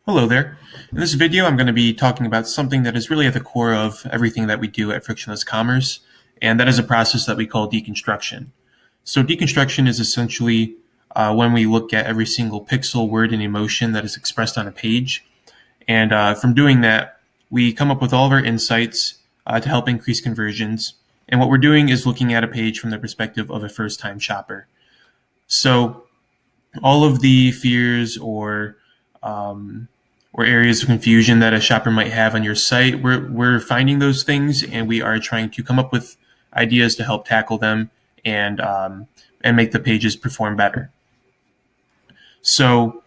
Hello there. In this video, I'm going to be talking about something that is really at the core of everything that we do at Frictionless Commerce, and that is a process that we call deconstruction. So deconstruction is essentially when we look at every single pixel, word, and emotion that is expressed on a page. And from doing that, we come up with all of our insights to help increase conversions. And what we're doing is looking at a page from the perspective of a first-time shopper. So all of the fears or areas of confusion that a shopper might have on your site, we're finding those things, and we are trying to come up with ideas to help tackle them and make the pages perform better. So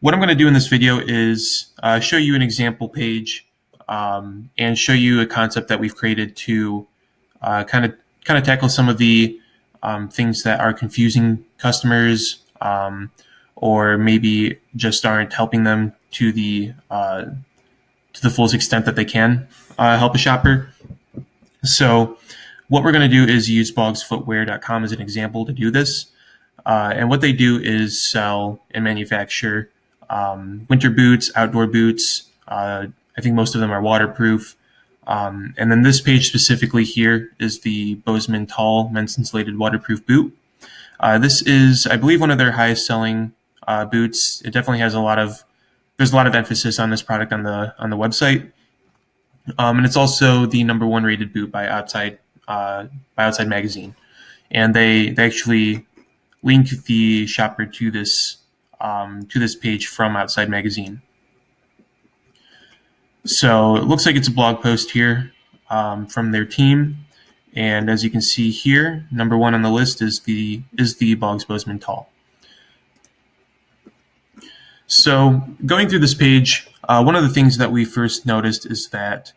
what I'm going to do in this video is show you an example page and show you a concept that we've created to kind of tackle some of the things that are confusing customers or maybe just aren't helping them to the fullest extent that they can help a shopper. So what we're going to do is use bogsfootwear.com as an example to do this. And what they do is sell and manufacture winter boots, outdoor boots. I think most of them are waterproof. And then this page specifically here is the Bozeman Tall men's insulated waterproof boot. This is, I believe, one of their highest selling boots. It definitely has there's a lot of emphasis on this product on the website. And it's also the #1 rated boot by Outside Magazine. And they actually link the shopper to this page from Outside Magazine. So it looks like it's a blog post here from their team, and as you can see here, #1 on the list is the Boggs Bozeman Tall. So going through this page, one of the things that we first noticed is that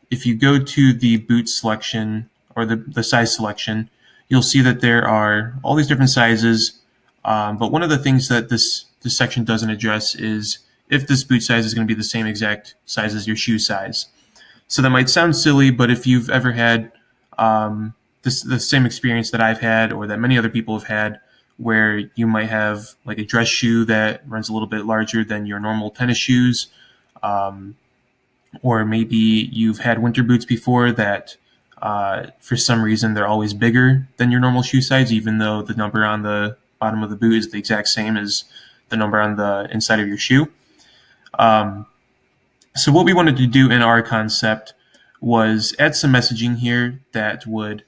if you go to the boot selection or the size selection, you'll see that there are all these different sizes. But one of the things that this section doesn't address is if this boot size is going to be the same exact size as your shoe size. So that might sound silly, but if you've ever had the same experience that I've had or that many other people have had, where you might have like a dress shoe that runs a little bit larger than your normal tennis shoes, or maybe you've had winter boots before that for some reason they're always bigger than your normal shoe size, even though the number on the bottom of the boot is the exact same as the number on the inside of your shoe. So what we wanted to do in our concept was add some messaging here that would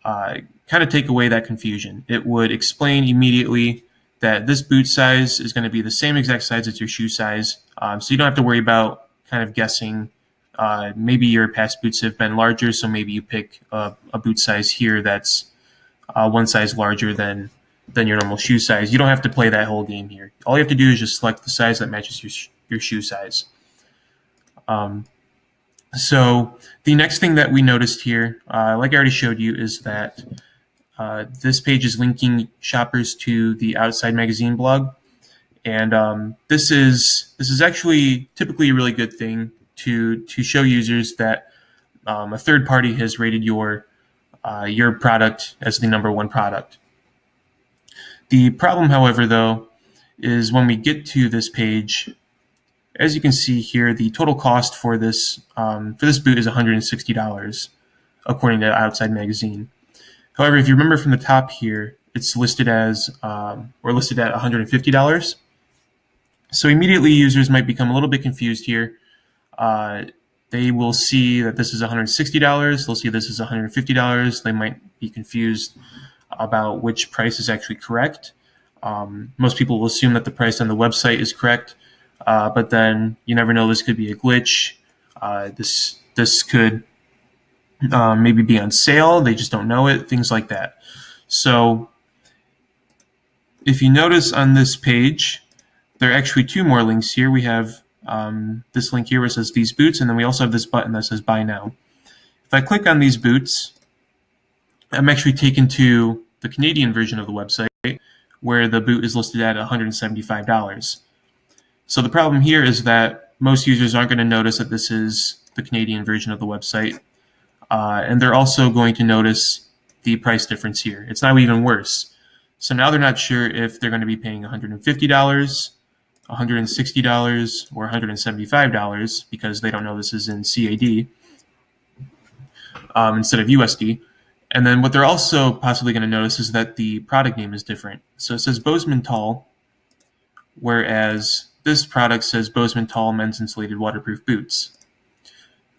kind of take away that confusion. It would explain immediately that this boot size is going to be the same exact size as your shoe size. So you don't have to worry about kind of guessing. Maybe your past boots have been larger, so maybe you pick a boot size here that's one size larger than your normal shoe size. You don't have to play that whole game here. All you have to do is just select the size that matches your shoe size. So the next thing that we noticed here, like I already showed you, is that this page is linking shoppers to the Outside Magazine blog, and this is actually typically a really good thing to show users that a third party has rated your product as the #1 product. The problem, however, though, is when we get to this page, as you can see here, the total cost for this boot is $160, according to Outside Magazine. However, if you remember from the top here, it's listed as listed at $150. So immediately users might become a little bit confused here. They will see that this is $160. They'll see this is $150. They might be confused about which price is actually correct. Most people will assume that the price on the website is correct, but then you never know. This could be a glitch. This could maybe be on sale. They just don't know it. Things like that. So if you notice on this page, there are actually two more links here. We have this link here where it says these boots, and then we also have this button that says buy now. If I click on these boots, I'm actually taken to the Canadian version of the website where the boot is listed at $175. So the problem here is that most users aren't going to notice that this is the Canadian version of the website, and they're also going to notice the price difference here. It's now even worse. So now they're not sure if they're going to be paying $150 $160 or $175 because they don't know this is in CAD instead of USD. And then what they're also possibly going to notice is that the product name is different. So it says Bozeman Tall, whereas this product says Bozeman Tall Men's Insulated Waterproof Boots.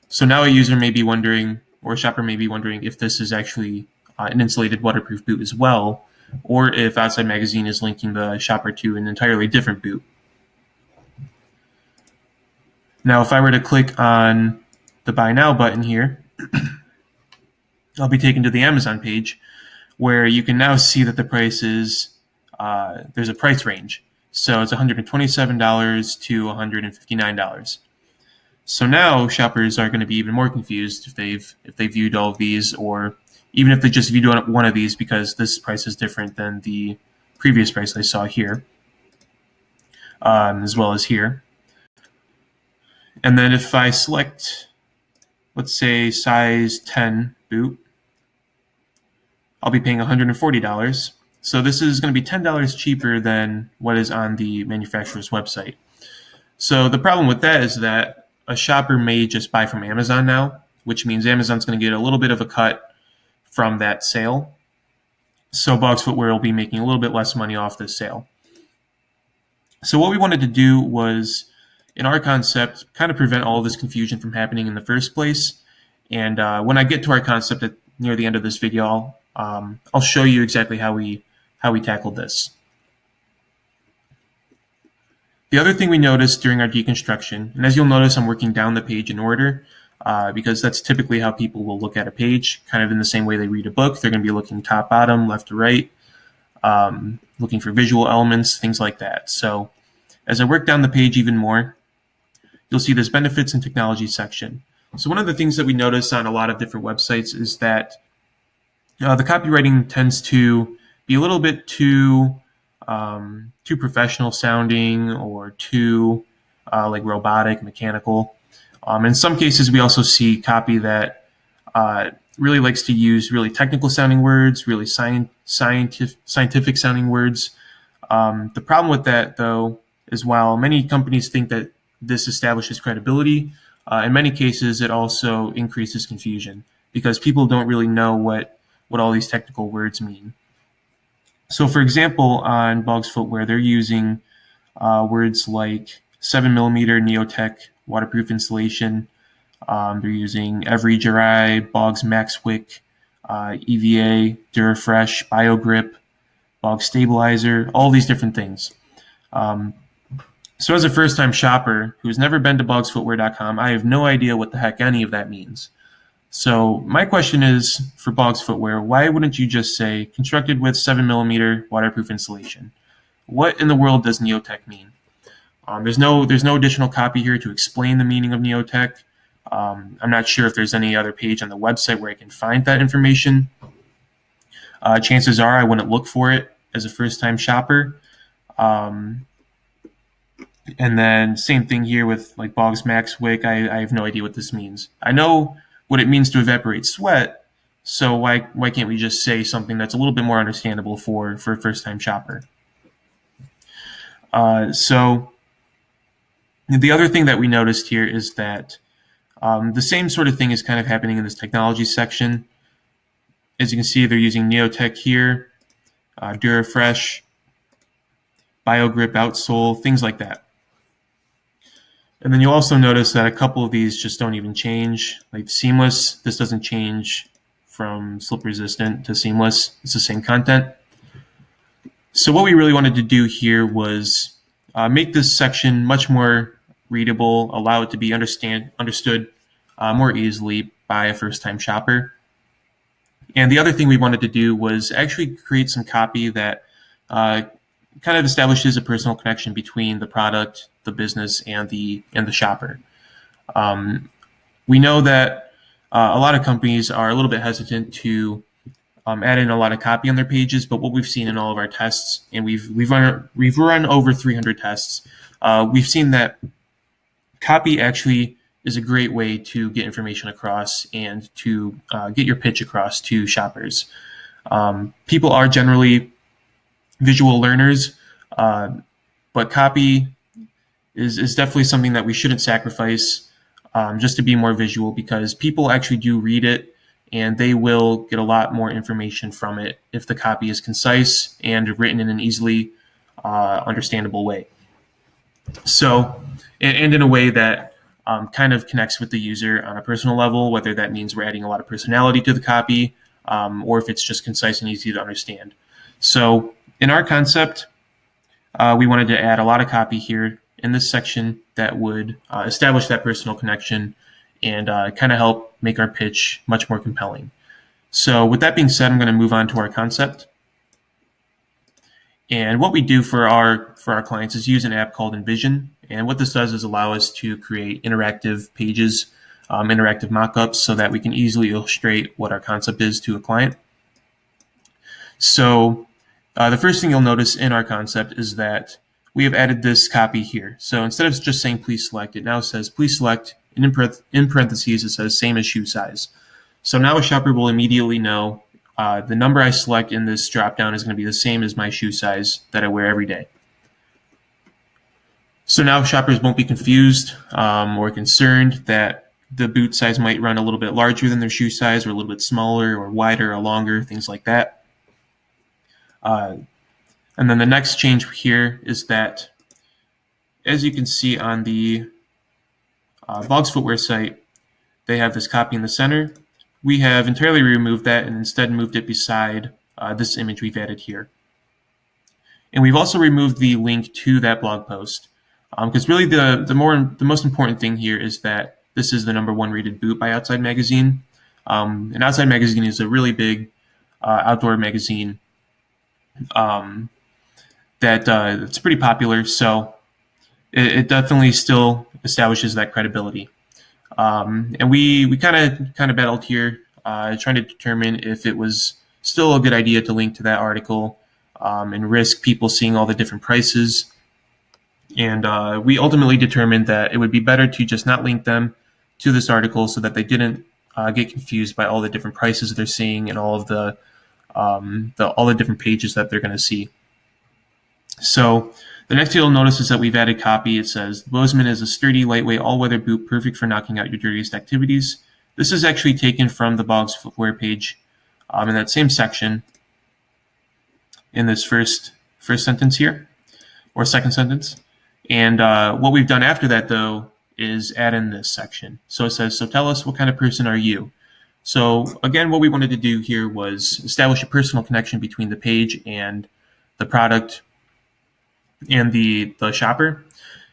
So now a user may be wondering, or a shopper may be wondering, if this is actually an insulated waterproof boot as well, or if Outside Magazine is linking the shopper to an entirely different boot. Now, if I were to click on the Buy Now button here, I'll be taken to the Amazon page where you can now see that the price is, there's a price range. So it's $127 to $159. So now shoppers are going to be even more confused if they viewed all of these, or even if they just viewed one of these, because this price is different than the previous price I saw here, as well as here. And then if I select, let's say, size 10 boot, I'll be paying $140. So this is going to be $10 cheaper than what is on the manufacturer's website. So the problem with that is that a shopper may just buy from Amazon now, which means Amazon's going to get a little bit of a cut from that sale. So Boggs Footwear will be making a little bit less money off this sale. So what we wanted to do was, in our concept, kind of prevent all of this confusion from happening in the first place. And when I get to our concept near the end of this video, I'll show you exactly how we tackled this. The other thing we noticed during our deconstruction, and as you'll notice, I'm working down the page in order, because that's typically how people will look at a page, kind of in the same way they read a book. They're going to be looking top, bottom, left to right, looking for visual elements, things like that. So as I work down the page even more, you'll see this benefits and technology section. So one of the things that we notice on a lot of different websites is that the copywriting tends to be a little bit too professional sounding, or too like robotic, mechanical. In some cases, we also see copy that really likes to use really technical sounding words, really scientific sounding words. The problem with that, though, is while many companies think that this establishes credibility, in many cases it also increases confusion, because people don't really know what all these technical words mean. So for example, on Boggs Footwear, they're using words like 7mm Neotech waterproof insulation. They're using Every Dry, Boggs Maxwick, EVA, Durafresh, BioGrip, Boggs Stabilizer, all these different things. So as a first-time shopper who's never been to boggsfootwear.com, I have no idea what the heck any of that means. So my question is, for Boggs Footwear, why wouldn't you just say constructed with 7mm waterproof insulation? What in the world does Neotech mean? There's no additional copy here to explain the meaning of Neotech. I'm not sure if there's any other page on the website where I can find that information. Chances are I wouldn't look for it as a first-time shopper. And then same thing here with like Boggs Maxwick. I have no idea what this means. I know what it means to evaporate sweat, so why can't we just say something that's a little bit more understandable for a first-time shopper? So the other thing that we noticed here is that the same sort of thing is kind of happening in this technology section. As you can see, they're using Neotech here, Durafresh, BioGrip outsole, things like that. And then you'll also notice that a couple of these just don't even change. Like seamless, this doesn't change from slip resistant to seamless. It's the same content. So what we really wanted to do here was make this section much more readable, allow it to be understood more easily by a first-time shopper. And the other thing we wanted to do was actually create some copy that kind of establishes a personal connection between the product, the business, and the shopper. We know that a lot of companies are a little bit hesitant to add in a lot of copy on their pages, but what we've seen in all of our tests, and we've run over 300 tests, we've seen that copy actually is a great way to get information across and to get your pitch across to shoppers. People are generally visual learners, but copy is definitely something that we shouldn't sacrifice just to be more visual, because people actually do read it and they will get a lot more information from it if the copy is concise and written in an easily understandable way. So, and in a way that kind of connects with the user on a personal level, whether that means we're adding a lot of personality to the copy or if it's just concise and easy to understand. So, in our concept, we wanted to add a lot of copy here in this section that would establish that personal connection and kind of help make our pitch much more compelling. So with that being said, I'm going to move on to our concept. And what we do for our clients is use an app called Envision. And what this does is allow us to create interactive pages, interactive mock-ups, so that we can easily illustrate what our concept is to a client. So the first thing you'll notice in our concept is that we have added this copy here. So instead of just saying please select, it now says please select, and in parentheses it says same as shoe size. So now a shopper will immediately know the number I select in this dropdown is going to be the same as my shoe size that I wear every day. So now shoppers won't be confused or concerned that the boot size might run a little bit larger than their shoe size, or a little bit smaller or wider or longer, things like that. And then the next change here is that, as you can see on the Boggs Footwear site, they have this copy in the center. We have entirely removed that and instead moved it beside this image we've added here. And we've also removed the link to that blog post, because really the most important thing here is that this is the #1 rated boot by Outside Magazine. And Outside Magazine is a really big outdoor magazine that it's pretty popular, so it definitely still establishes that credibility. And we kind of battled here, trying to determine if it was still a good idea to link to that article and risk people seeing all the different prices. And we ultimately determined that it would be better to just not link them to this article so that they didn't get confused by all the different prices they're seeing and all of all the different pages that they're going to see. So the next thing you'll notice is that we've added copy. It says, the Bozeman is a sturdy, lightweight, all-weather boot perfect for knocking out your dirtiest activities. This is actually taken from the Boggs Footwear page in that same section in this first sentence here, or second sentence. And what we've done after that, though, is add in this section. So it says, so tell us, what kind of person are you? So again, what we wanted to do here was establish a personal connection between the page and the product and the shopper.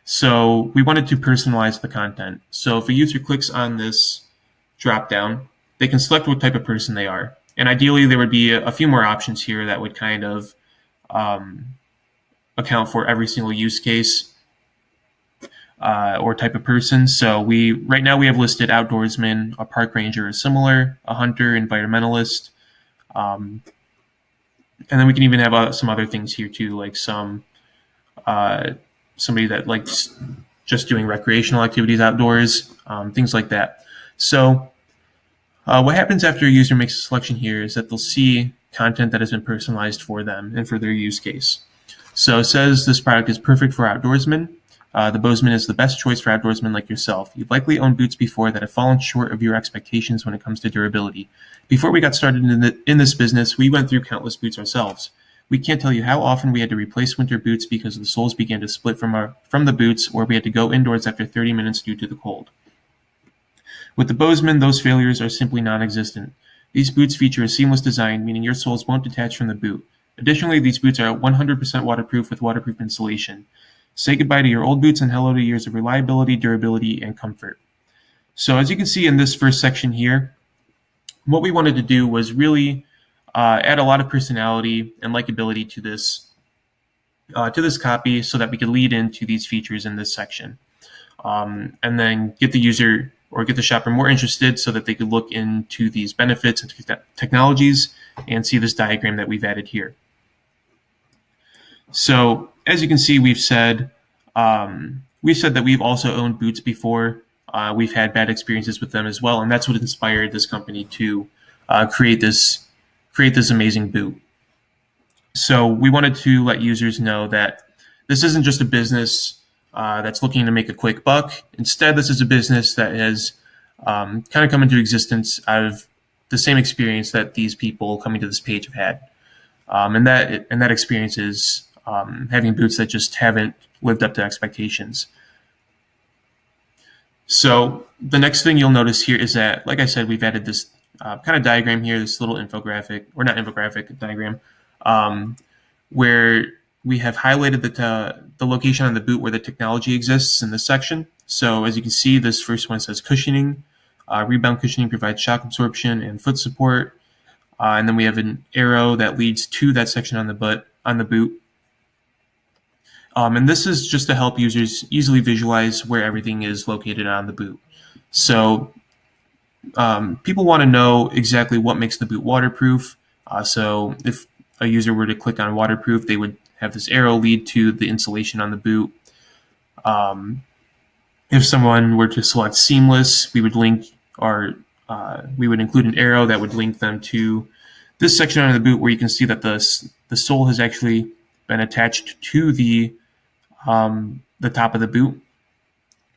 So we wanted to personalize the content. So if a user clicks on this drop down, they can select what type of person they are. And ideally, there would be a few more options here that would kind of account for every single use case or type of person. So right now we have listed outdoorsman, a park ranger, or similar, a hunter, environmentalist, and then we can even have some other things here too, like somebody that likes just doing recreational activities outdoors, things like that. So what happens after a user makes a selection here is that they'll see content that has been personalized for them and for their use case. So it says this product is perfect for outdoorsmen. The Bozeman is the best choice for outdoorsmen like yourself. You've likely owned boots before that have fallen short of your expectations when it comes to durability. Before we got started in this business, we went through countless boots ourselves. We can't tell you how often we had to replace winter boots because the soles began to split from the boots, or we had to go indoors after 30 minutes due to the cold. With the Bozeman, those failures are simply non-existent. These boots feature a seamless design, meaning your soles won't detach from the boot. Additionally, these boots are 100% waterproof with waterproof insulation. Say goodbye to your old boots and hello to years of reliability, durability, and comfort. So as you can see in this first section here, what we wanted to do was really add a lot of personality and likability to this copy so that we could lead into these features in this section. And then get the user or get the shopper more interested so that they could look into these benefits and technologies and see this diagram that we've added here. So as you can see, we've said that we've also owned boots before. We've had bad experiences with them as well, and that's what inspired this company to create this amazing boot. So we wanted to let users know that this isn't just a business that's looking to make a quick buck. Instead, this is a business that has kind of come into existence out of the same experience that these people coming to this page have had. And that experience is having boots that just haven't lived up to expectations. So the next thing you'll notice here is that, like I said, we've added this kind of diagram here, this little infographic, or not infographic, diagram, where we have highlighted the location on the boot where the technology exists in this section. So as you can see, this first one says cushioning. Rebound cushioning provides shock absorption and foot support. And then we have an arrow that leads to that section on the boot. And this is just to help users easily visualize where everything is located on the boot. So people want to know exactly what makes the boot waterproof. So if a user were to click on waterproof, they would have this arrow lead to the insulation on the boot. If someone were to select seamless, we would link we would include an arrow that would link them to this section on the boot where you can see that the sole has actually been attached to the top of the boot.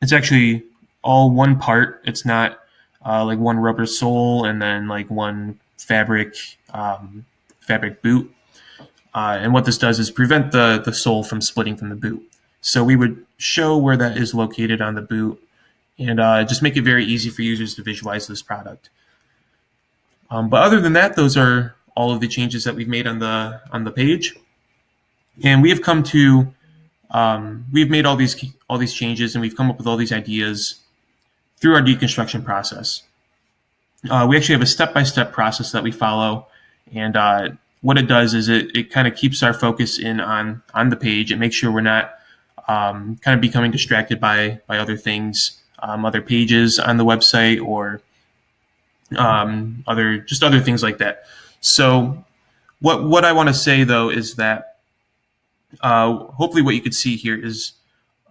It's actually all one part. It's not like one rubber sole and then like one fabric boot. And what this does is prevent the sole from splitting from the boot. So we would show where that is located on the boot and just make it very easy for users to visualize this product. But other than that, those are all of the changes that we've made on the page. And we have come to we've made all these changes, and we've come up with all these ideas through our deconstruction process. We actually have a step-by-step process that we follow, and what it does is it kind of keeps our focus in on the page. It makes sure we're not kind of becoming distracted by other things, other pages on the website, or other things like that. So what I want to say though is that hopefully what you could see here is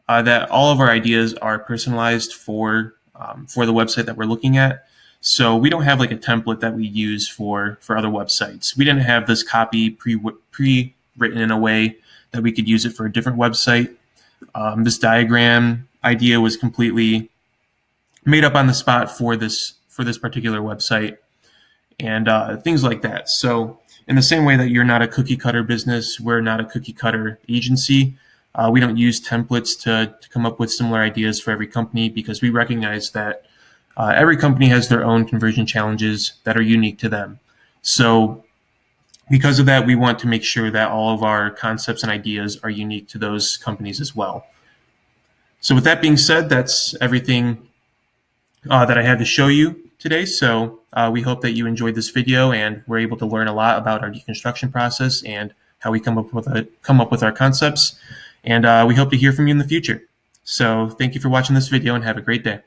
that all of our ideas are personalized for the website that we're looking at. So we don't have like a template that we use for other websites. We didn't have this copy pre-written in a way that we could use it for a different website. This diagram idea was completely made up on the spot for this particular website, and things like that. So in the same way that you're not a cookie cutter business, we're not a cookie cutter agency. We don't use templates to come up with similar ideas for every company, because we recognize that every company has their own conversion challenges that are unique to them. So because of that, we want to make sure that all of our concepts and ideas are unique to those companies as well. So with that being said, that's everything that I had to show you today. So we hope that you enjoyed this video and were able to learn a lot about our deconstruction process and how we come up with our concepts. And we hope to hear from you in the future. So thank you for watching this video and have a great day.